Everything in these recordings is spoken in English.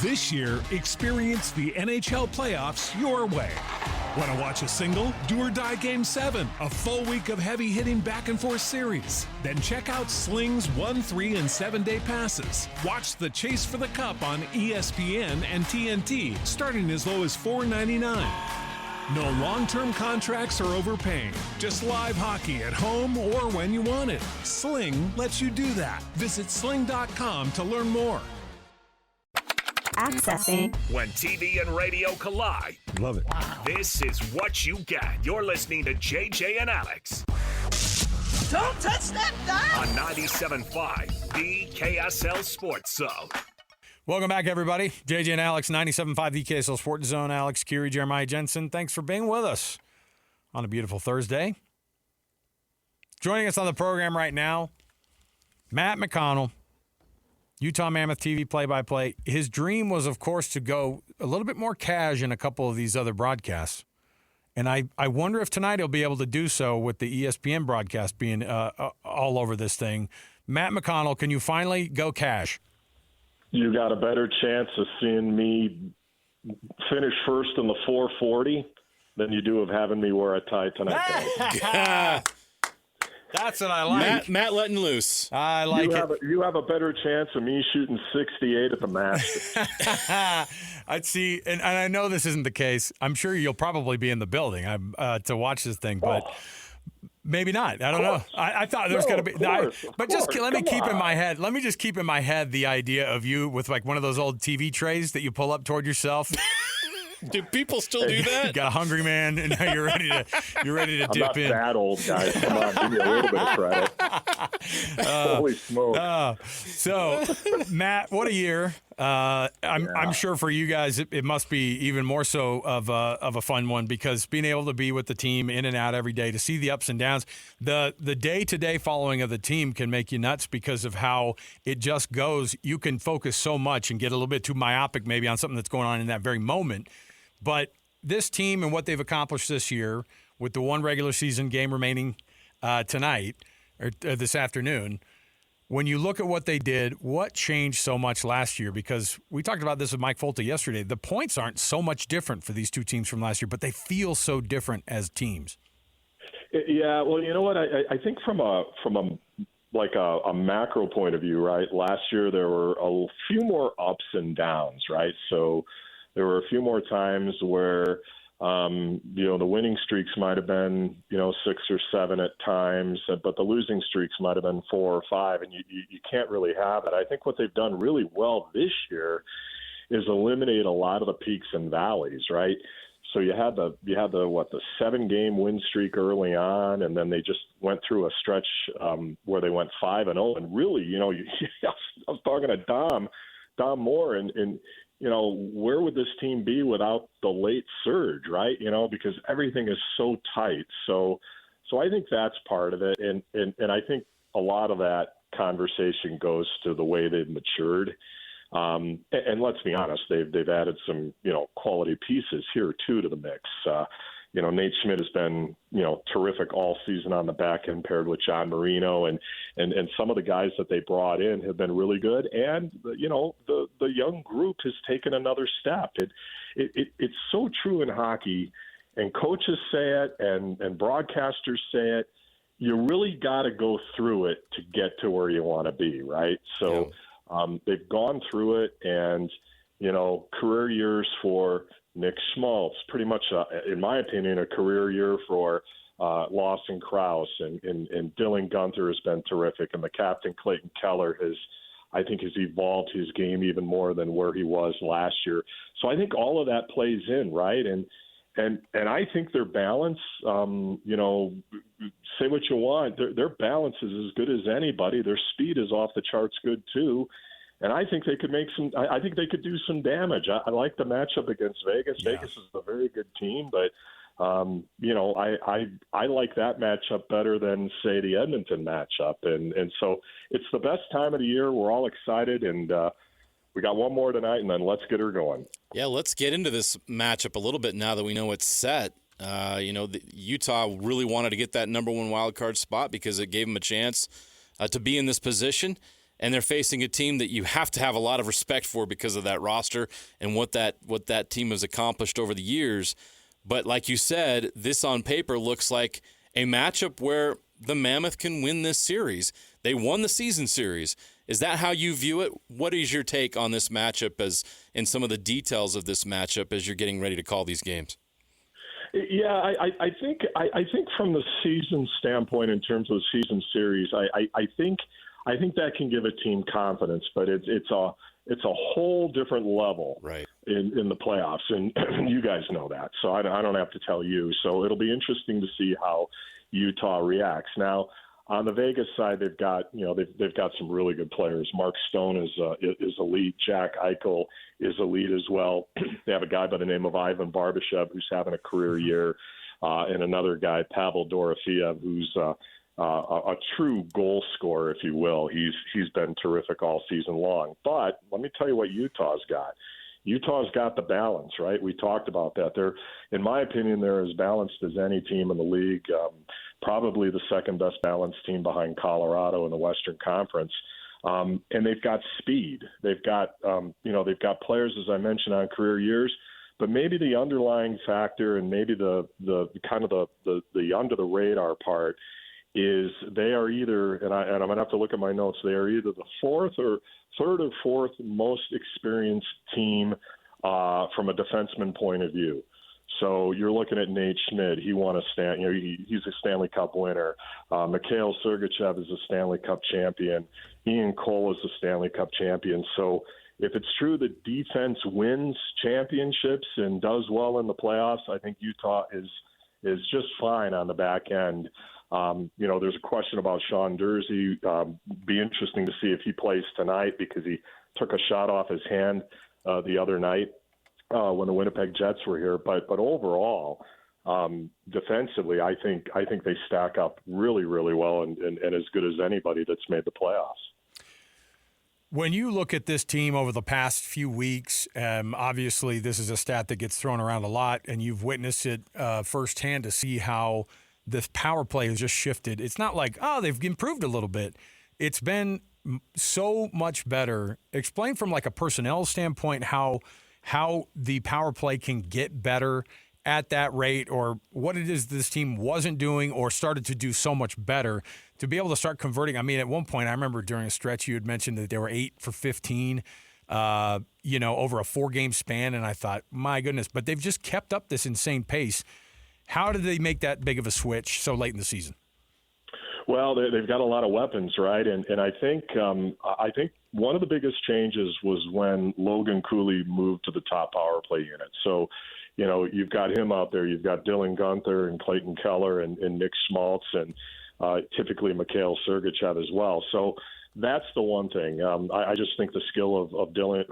This year, experience the NHL playoffs your way. Want to watch a single? Do or Die Game 7, a full week of heavy-hitting back-and-forth series. Then check out Sling's 1, 3, and 7-day passes. Watch the Chase for the Cup on ESPN and TNT, starting as low as $4.99. No long-term contracts or overpaying. Just live hockey at home or when you want it. Sling lets you do that. Visit sling.com to learn more. Accessing. When TV and radio collide. Love it. Wow. This is what you get. You're listening to JJ and Alex. Don't touch that dial. On 97.5, the KSL Sports Zone. Welcome back, everybody. JJ and Alex, 97.5, the KSL Sports Zone. Alex Curie, Jeremiah Jensen, thanks for being with us on a beautiful Thursday. Joining us on the program right now, Matt McConnell, Utah Mammoth TV play-by-play. His dream was, of course, to go a little bit more cash in a couple of these other broadcasts. And I wonder if tonight he'll be able to do so with the ESPN broadcast being all over this thing. Matt McConnell, can you finally go cash? You got a better chance of seeing me finish first in the 440 than you do of having me wear a tie tonight. That's what I like. Matt letting loose. I like it. You have a better chance of me shooting 68 at the Masters. I'd see, and I know this isn't the case. I'm sure you'll probably be in the building to watch this thing, but maybe not. I don't know. I thought there was going to be. Let me keep in my head. Let me just keep in my head the idea of you with like one of those old TV trays that you pull up toward yourself. Do people still do that? You got a hungry man, and now you're ready to dip in. I'm not that old, guys. Come on, give me a little bit of credit. Holy smoke! So, Matt, what a year! I'm sure for you guys it must be even more so of a fun one, because being able to be with the team in and out every day, to see the ups and downs, the day-to-day following of the team can make you nuts because of how it just goes. You can focus so much and get a little bit too myopic maybe on something that's going on in that very moment. But this team and what they've accomplished this year with the one regular season game remaining tonight or this afternoon, when you look at what they did, what changed so much last year? Because we talked about this with Mike Folty yesterday. The points aren't so much different for these two teams from last year, but they feel so different as teams. Yeah, well, you know what? I think from a macro point of view, right? Last year there were a few more ups and downs, right? So there were a few more times where, the winning streaks might have been, 6 or 7 at times, but the losing streaks might have been 4 or 5, and you can't really have it. I think what they've done really well this year is eliminate a lot of the peaks and valleys, right? So you had the 7-game win streak early on, and then they just went through a stretch where they went 5-0, and really, I was talking to Dom Moore, and where would this team be without the late surge, right? Because everything is so tight. So I think that's part of it. And I think a lot of that conversation goes to the way they've matured. And let's be honest, they've added some, quality pieces here too to the mix. Nate Schmidt has been, terrific all season on the back end paired with John Marino, and some of the guys that they brought in have been really good. And, the young group has taken another step. It's so true in hockey, and coaches say it and broadcasters say it. You really got to go through it to get to where you want to be, right? So they've gone through it, and, career years for Nick Schmaltz, pretty much, in my opinion, a career year for Lawson Krause, and Dylan Gunther has been terrific, and the captain Clayton Keller has evolved his game even more than where he was last year. So I think all of that plays in, right? And I think their balance, say what you want, their balance is as good as anybody. Their speed is off the charts good too. And I think they could I think they could do some damage. I like the matchup against Vegas. Yeah. Vegas is a very good team, but I like that matchup better than, say, the Edmonton matchup. And so it's the best time of the year. We're all excited, and we got one more tonight, and then let's get her going. Yeah, let's get into this matchup a little bit now that we know it's set. Utah really wanted to get that number one wild card spot because it gave them a chance to be in this position. and they're facing a team that you have to have a lot of respect for because of that roster and what that team has accomplished over the years. But like you said, this on paper looks like a matchup where the Mammoth can win this series. They won the season series. Is that how you view it? What is your take on this matchup as in some of the details of this matchup as you're getting ready to call these games? Yeah, I think from the season standpoint, in terms of the season series, I think that can give a team confidence, but it's a whole different level right in the playoffs, and you guys know that, so I don't have to tell you. So it'll be interesting to see how Utah reacts. Now, on the Vegas side, they've got some really good players. Mark Stone is elite. Jack Eichel is elite as well. They have a guy by the name of Ivan Barbashev who's having a career year, and another guy, Pavel Dorofeev, who's a true goal scorer, if you will. He's been terrific all season long. But let me tell you what Utah's got. Utah's got the balance, right? We talked about that. They're, in my opinion, they're as balanced as any team in the league. Probably the second best balanced team behind Colorado in the Western Conference. And they've got speed. They've got they've got players, as I mentioned, on career years. But maybe the underlying factor, and maybe the kind of the under the radar part, is they are either, and I'm going to have to look at my notes, they are either the third or fourth most experienced team from a defenseman point of view. So you're looking at Nate Schmidt. He won he's a Stanley Cup winner. Mikhail Sergachev is a Stanley Cup champion. Ian Cole is a Stanley Cup champion. So if it's true that defense wins championships and does well in the playoffs, I think Utah is just fine on the back end. There's a question about Sean Dursey. Be interesting to see if he plays tonight, because he took a shot off his hand the other night when the Winnipeg Jets were here. But overall, defensively, I think they stack up really, really well and as good as anybody that's made the playoffs. When you look at this team over the past few weeks, obviously this is a stat that gets thrown around a lot, and you've witnessed it firsthand to see how this power play has just shifted. It's not like, they've improved a little bit. It's been so much better. Explain from like a personnel standpoint how the power play can get better at that rate, or what it is this team wasn't doing or started to do so much better to be able to start converting. I mean, at one point, I remember during a stretch you had mentioned that they were 8 for 15, over a 4-game span, and I thought, my goodness, but they've just kept up this insane pace. How did they make that big of a switch so late in the season? Well, they've got a lot of weapons, right? And I think one of the biggest changes was when Logan Cooley moved to the top power play unit. So, you've got him out there. You've got Dylan Gunther and Clayton Keller and Nick Schmaltz and typically Mikhail Sergachev as well. So that's the one thing. I just think the skill of Dylan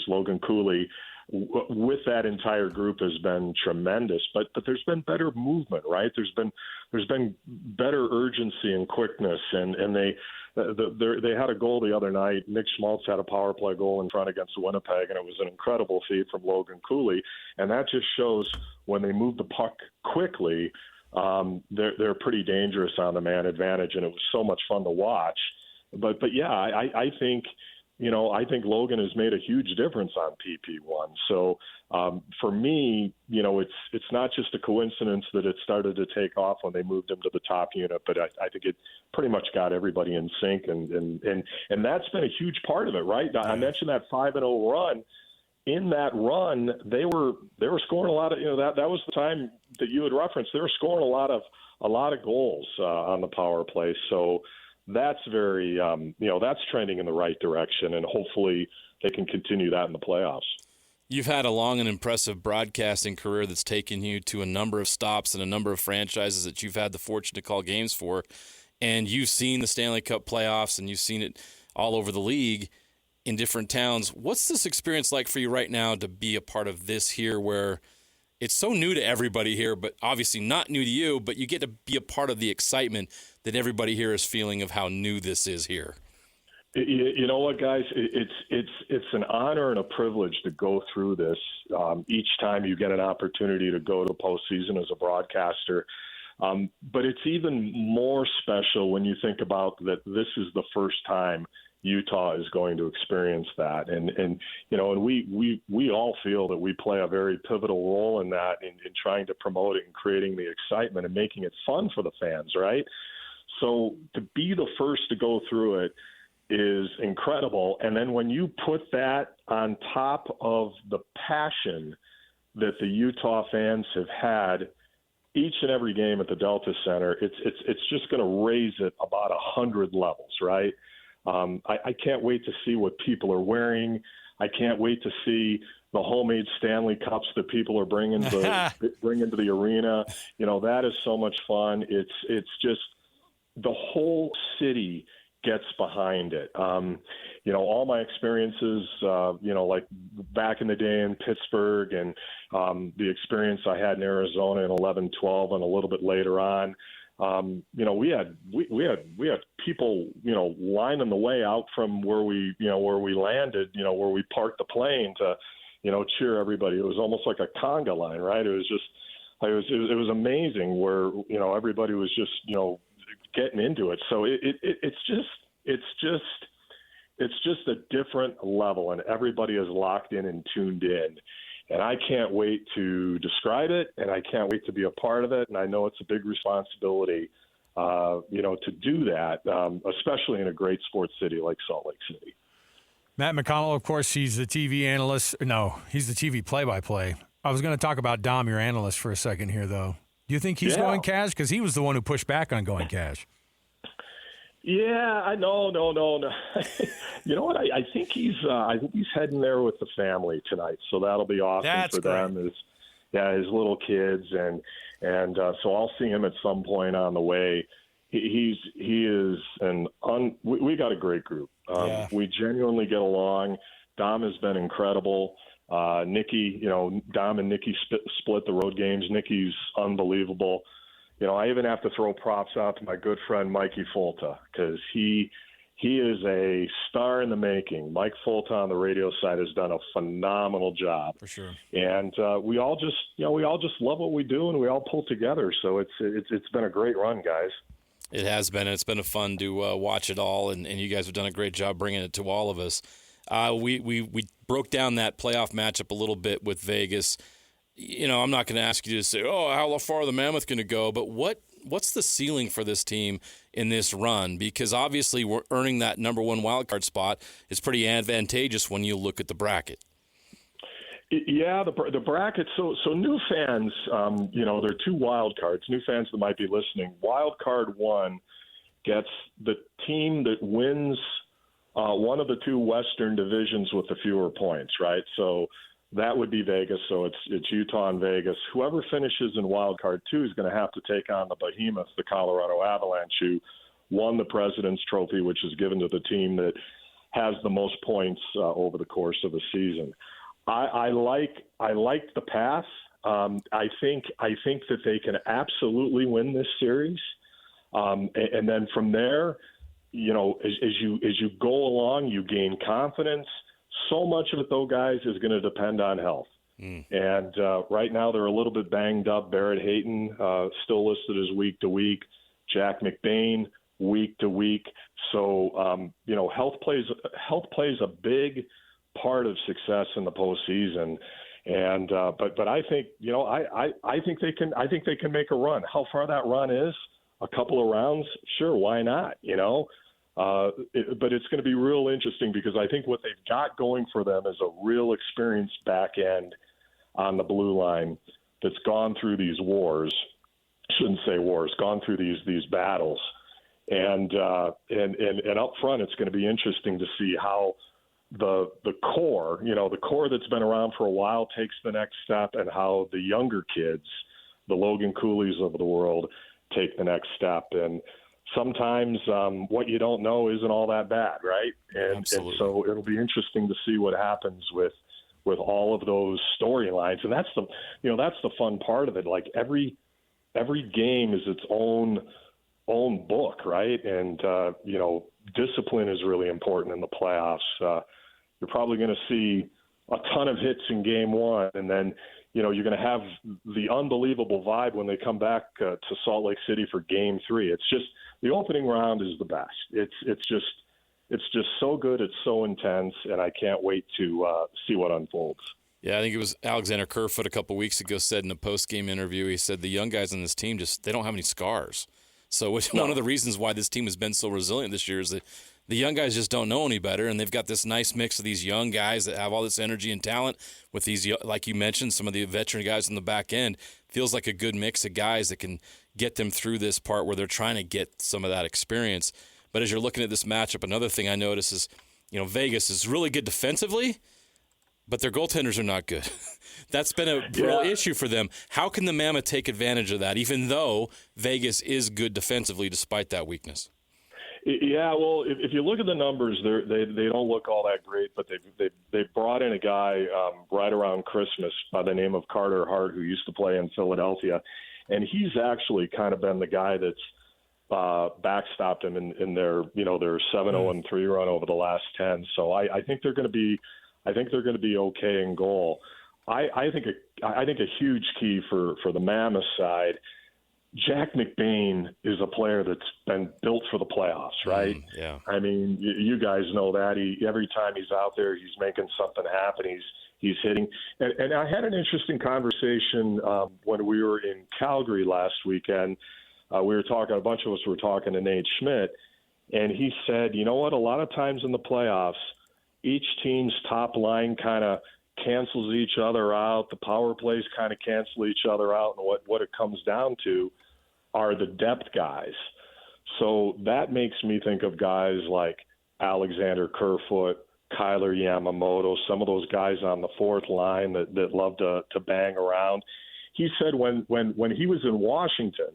Logan Cooley with that entire group has been tremendous, but there's been better movement, right? There's been better urgency and quickness, and they had a goal the other night. Nick Schmaltz had a power play goal in front against Winnipeg, and it was an incredible feed from Logan Cooley, and that just shows when they move the puck quickly, they're pretty dangerous on the man advantage, and it was so much fun to watch. But yeah, I think. I think Logan has made a huge difference on PP1. So for me, it's not just a coincidence that it started to take off when they moved him to the top unit, but I think it pretty much got everybody in sync, and that's been a huge part of it, right? I mentioned that 5-0 run. In that run, they were scoring a lot of that was the time that you had referenced. They were scoring a lot of goals on the power play. So. That's very, that's trending in the right direction, and hopefully they can continue that in the playoffs. You've had a long and impressive broadcasting career that's taken you to a number of stops and a number of franchises that you've had the fortune to call games for, and you've seen the Stanley Cup playoffs, and you've seen it all over the league in different towns. What's this experience like for you right now to be a part of this here, where it's so new to everybody here, but obviously not new to you, but you get to be a part of the excitement that everybody here is feeling of how new this is here? You know what, guys? It's an honor and a privilege to go through this each time you get an opportunity to go to postseason as a broadcaster. But it's even more special when you think about that this is the first time Utah is going to experience that. And we all feel that we play a very pivotal role in that, in trying to promote it and creating the excitement and making it fun for the fans, right? So to be the first to go through it is incredible. And then when you put that on top of the passion that the Utah fans have had each and every game at the Delta Center, it's just going to raise it about 100 levels, right? I can't wait to see what people are wearing. I can't wait to see the homemade Stanley Cups that people are bringing to the arena. That is so much fun. It's just the whole city gets behind it. All my experiences, like back in the day in Pittsburgh and the experience I had in Arizona in 11-12 and a little bit later on, we had people, lining the way out from where we landed, where we parked the plane to, cheer everybody. It was almost like a conga line, right? It was amazing where, everybody was just, getting into it. So it's just a different level, and everybody is locked in and tuned in. And I can't wait to describe it, and I can't wait to be a part of it. And I know it's a big responsibility, to do that, especially in a great sports city like Salt Lake City. Matt McConnell, of course, he's the TV analyst. No, he's the TV play-by-play. I was going to talk about Dom, your analyst, for a second here, though. Do you think he's going cash? Because he was the one who pushed back on going cash. Yeah, I know. No. You know what? I think he's heading there with the family tonight, so that'll be awesome for them. His little kids, and so I'll see him at some point on the way. We got a great group. We genuinely get along. Dom has been incredible. Nikki, Dom and Nikki split the road games. Nikki's unbelievable. I even have to throw props out to my good friend Mikey Folta, because he is a star in the making. Mike Folta on the radio side has done a phenomenal job. For sure. And we all just love what we do, and we all pull together. So it's been a great run, guys. It has been. It's been fun to watch it all, and you guys have done a great job bringing it to all of us. We broke down that playoff matchup a little bit with Vegas. I'm not going to ask you to say, how far are the Mammoth going to go, but what's the ceiling for this team in this run? Because obviously we're earning that number one wildcard spot. It's pretty advantageous when you look at the bracket. Yeah, the bracket. So new fans, there are two wild cards. New fans that might be listening. Wild card one gets the team that wins one of the two Western divisions with the fewer points, right? So that would be Vegas. So it's Utah and Vegas. Whoever finishes in wild card two is going to have to take on the behemoth, the Colorado Avalanche, who won the President's Trophy, which is given to the team that has the most points over the course of the season. I like the path. I think that they can absolutely win this series, and then from there, as you go along, you gain confidence. So much of it, though, guys, is going to depend on health. And right now they're a little bit banged up. Barrett Hayton still listed as week to week. Jack McBain week to week. So health plays a big part of success in the postseason. And but I think I think they can make a run. How far that run is, a couple of rounds, sure, why not? But it's going to be real interesting, because I think what they've got going for them is a real experienced back end on the blue line that's gone through these wars. Shouldn't say wars, gone through these battles, and up front, it's going to be interesting to see how the core, the core that's been around for a while, takes the next step, and how the younger kids, the Logan Coolies of the world, take the next step. And sometimes what you don't know isn't all that bad, right? And so it'll be interesting to see what happens with all of those storylines. And that's the fun part of it. Like every game is its own book, right? And discipline is really important in the playoffs. You're probably going to see a ton of hits in game one, and then you're going to have the unbelievable vibe when they come back to Salt Lake City for Game 3. It's just the opening round is the best. It's just so good. It's so intense, and I can't wait to see what unfolds. Yeah, I think it was Alexander Kerfoot a couple weeks ago said in a post-game interview, he said the young guys on this team they don't have any scars. So one of the reasons why this team has been so resilient this year is that the young guys just don't know any better, and they've got this nice mix of these young guys that have all this energy and talent with these, like you mentioned, some of the veteran guys on the back end. Feels like a good mix of guys that can get them through this part where they're trying to get some of that experience. But as you're looking at this matchup, another thing I notice is, Vegas is really good defensively, but their goaltenders are not good. That's been a real issue for them. How can the Mammoth take advantage of that, even though Vegas is good defensively despite that weakness? Yeah, well, if you look at the numbers, they don't look all that great, but they brought in a guy right around Christmas by the name of Carter Hart, who used to play in Philadelphia, and he's actually kind of been the guy that's backstopped them in their 7-0-3 run over the last 10. So I think they're going to be okay in goal. I think a huge key for the Mammoth side. Jack McBain is a player that's been built for the playoffs, right? Yeah. I mean, you guys know that. Every time he's out there, he's making something happen. He's hitting. And I had an interesting conversation when we were in Calgary last weekend. A bunch of us were talking to Nate Schmidt, and he said, you know what, a lot of times in the playoffs, each team's top line kind of cancels each other out. The power plays kind of cancel each other out. And what it comes down to are the depth guys. So that makes me think of guys like Alexander Kerfoot, Kyler Yamamoto, some of those guys on the fourth line that love to bang around. He said when he was in Washington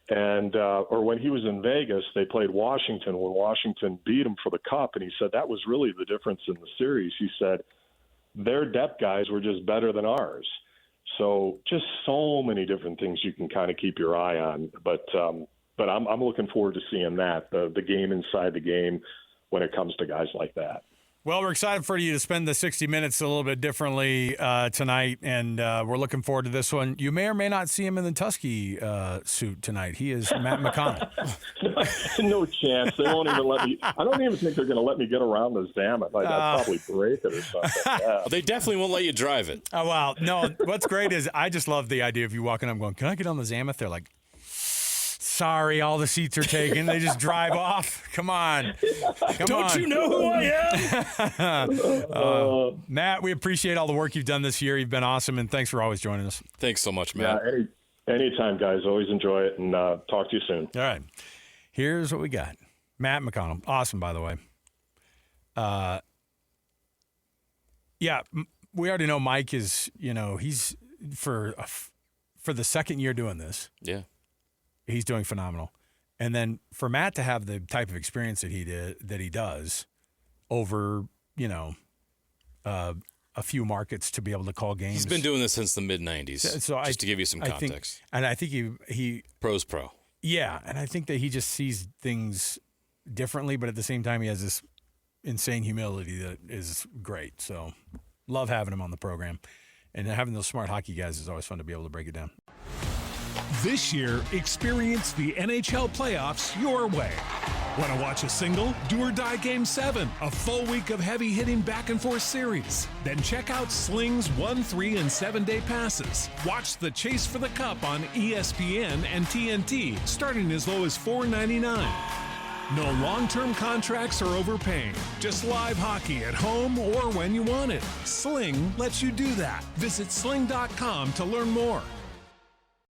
or when he was in Vegas, they played Washington when Washington beat him for the Cup. And he said that was really the difference in the series. He said, their depth guys were just better than ours. So just so many different things you can kind of keep your eye on. But I'm looking forward to seeing that, the game inside the game when it comes to guys like that. Well, we're excited for you to spend the 60 minutes a little bit differently tonight, and we're looking forward to this one. You may or may not see him in the Tusky suit tonight. He is Matt McConnell. No chance. They won't even let me. I don't even think they're going to let me get around the Mammoth. I'd probably break it or something. Yeah. Well, they definitely won't let you drive it. Oh, wow. No, what's great is I just love the idea of you walking up going, can I get on the Mammoth? They're like, sorry, all the seats are taken. They just drive off. Come on. Don't you know who I am? Matt, we appreciate all the work you've done this year. You've been awesome, and thanks for always joining us. Thanks so much, Matt. Yeah, anytime, guys. Always enjoy it, and talk to you soon. All right. Here's what we got. Matt McConnell. Awesome, by the way. Yeah, we already know Mike is, he's for the second year doing this. Yeah. He's doing phenomenal. And then for Matt to have the type of experience that he does over, a few markets to be able to call games. He's been doing this since the mid-'90s, to give you some context. I think he Pro's pro. Yeah, and I think that he just sees things differently, but at the same time he has this insane humility that is great. So love having him on the program. And having those smart hockey guys is always fun to be able to break it down. This year, experience the NHL playoffs your way. Want to watch a single, do or die Game 7, a full week of heavy-hitting back-and-forth series? Then check out Sling's 1, 3, and 7-day passes. Watch the chase for the cup on ESPN and TNT, starting as low as $4.99. No long-term contracts or overpaying. Just live hockey at home or when you want it. Sling lets you do that. Visit sling.com to learn more.